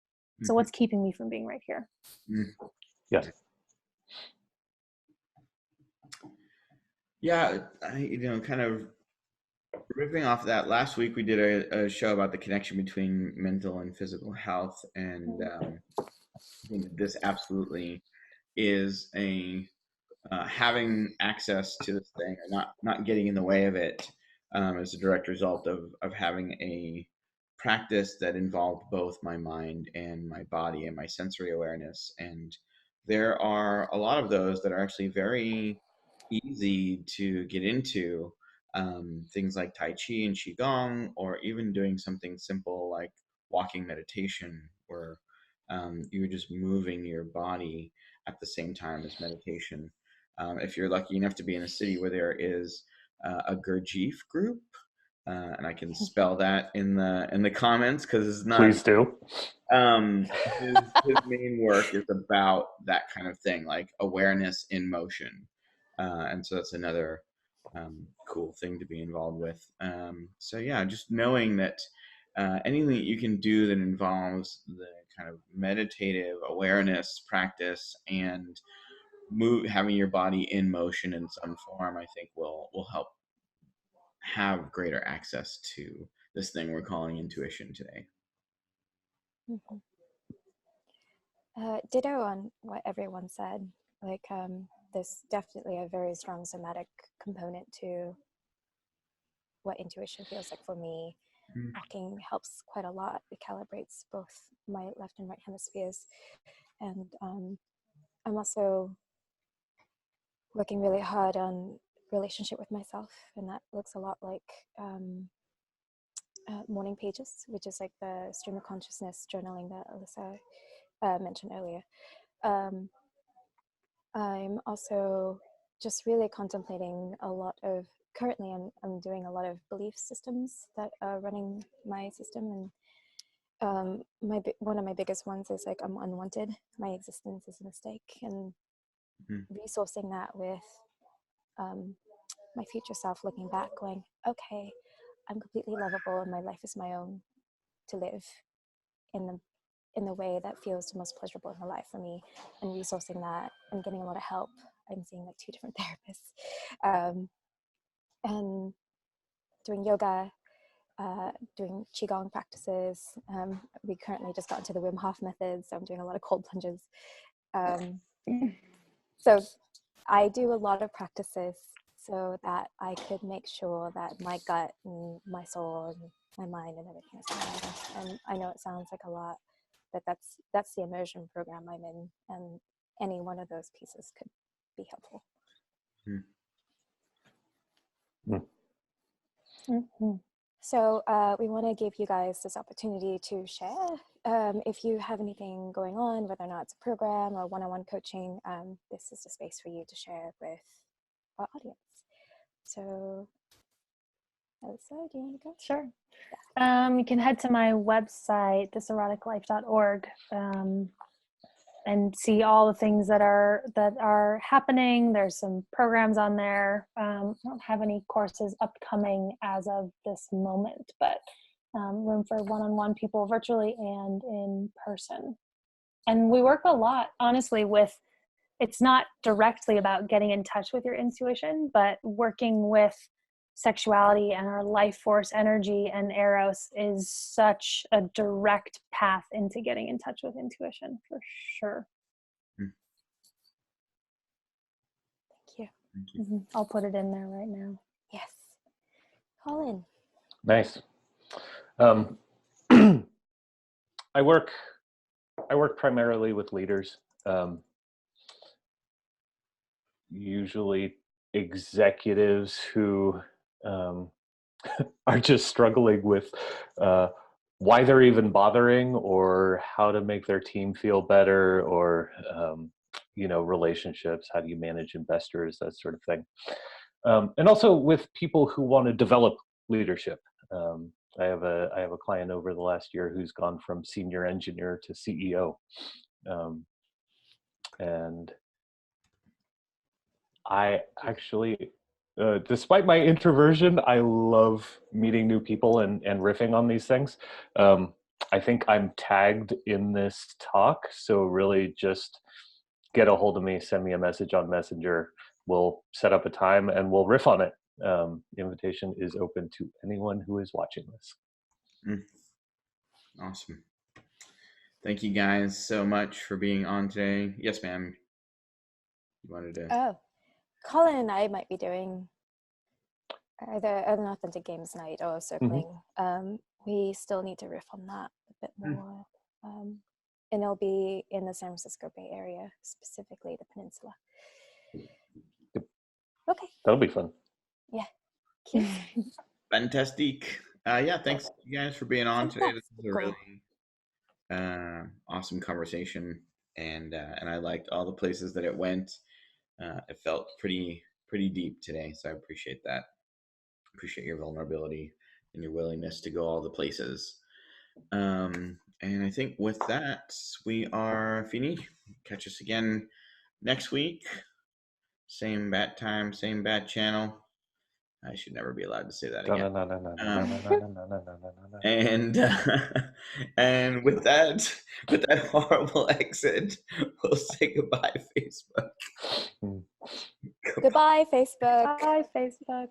So what's keeping me from being right here? Yes. Yeah, kind of ripping off that, last week we did a show about the connection between mental and physical health, and I think this absolutely is a having access to this thing, or not getting in the way of it, is a direct result of having a practice that involved both my mind and my body and my sensory awareness. And there are a lot of those that are actually very easy to get into, things like Tai Chi and Qigong, or even doing something simple like walking meditation, where you're just moving your body at the same time as meditation. If you're lucky enough to be in a city where there is a Gurdjieff group, and I can spell that in the comments, because it's not. Please do. His main work is about that kind of thing, like awareness in motion, and so that's another cool thing to be involved with. So yeah, just knowing that anything that you can do that involves the kind of meditative awareness practice and having your body in motion in some form, I think will help have greater access to this thing we're calling intuition today. Ditto on what everyone said. Like, there's definitely a very strong somatic component to what intuition feels like for me. Walking helps quite a lot. It calibrates both my left and right hemispheres. And I'm also working really hard on relationship with myself, and that looks a lot like morning pages, which is like the stream of consciousness journaling that Alyssa mentioned earlier. I'm also just really contemplating a lot of, currently I'm doing a lot of belief systems that are running my system, and one of my biggest ones is like, I'm unwanted, my existence is a mistake, and resourcing that with my future self, looking back going, okay, I'm completely lovable and my life is my own to live in the way that feels the most pleasurable in my life for me, and resourcing that and getting a lot of help. I'm seeing like 2 different therapists, and doing yoga, doing qigong practices. We currently just got into the Wim Hof method, so I'm doing a lot of cold plunges. So I do a lot of practices so that I could make sure that my gut and my soul and my mind and everything is fine. And I know it sounds like a lot, but that's the immersion program I'm in, and any one of those pieces could be helpful. So we want to give you guys this opportunity to share. If you have anything going on, whether or not it's a program or one-on-one coaching, this is the space for you to share with our audience. So, Alyssa, do you want to go? Sure. You can head to my website, thiseroticlife.org. and see all the things that are happening. There's some programs on there. I don't have any courses upcoming as of this moment, but room for one-on-one people virtually and in person. And we work a lot, honestly, with, it's not directly about getting in touch with your intuition, but working with sexuality and our life force energy and eros is such a direct path into getting in touch with intuition, for sure. Thank you. Thank you. Mm-hmm. I'll put it in there right now. Yes. Colin. Nice. I work primarily with leaders, usually executives who are just struggling with why they're even bothering, or how to make their team feel better, or relationships. How do you manage investors, that sort of thing. And also with people who want to develop leadership. I have a client over the last year who's gone from senior engineer to CEO, and I actually, despite my introversion, I love meeting new people and riffing on these things. I think I'm tagged in this talk, so really just get a hold of me, send me a message on Messenger. We'll set up a time and we'll riff on it. The invitation is open to anyone who is watching this. Awesome. Thank you guys so much for being on today. Yes, ma'am. You wanted to... Oh, Colin and I might be doing either an authentic games night or circling. We still need to riff on that a bit more. And it'll be in the San Francisco Bay Area, specifically the peninsula. Yep. Okay. That'll be fun. Yeah. Cute. Fantastic. Yeah, thanks you guys for being on today. This was a really awesome conversation, and I liked all the places that it went. It felt pretty deep today, so I appreciate that. Appreciate your vulnerability and your willingness to go all the places. And I think with that, we are finis. Catch us again next week. Same bat time, same bat channel. I should never be allowed to say that again. And with that horrible exit, we'll say goodbye, Facebook. Goodbye, Facebook. Bye, Facebook.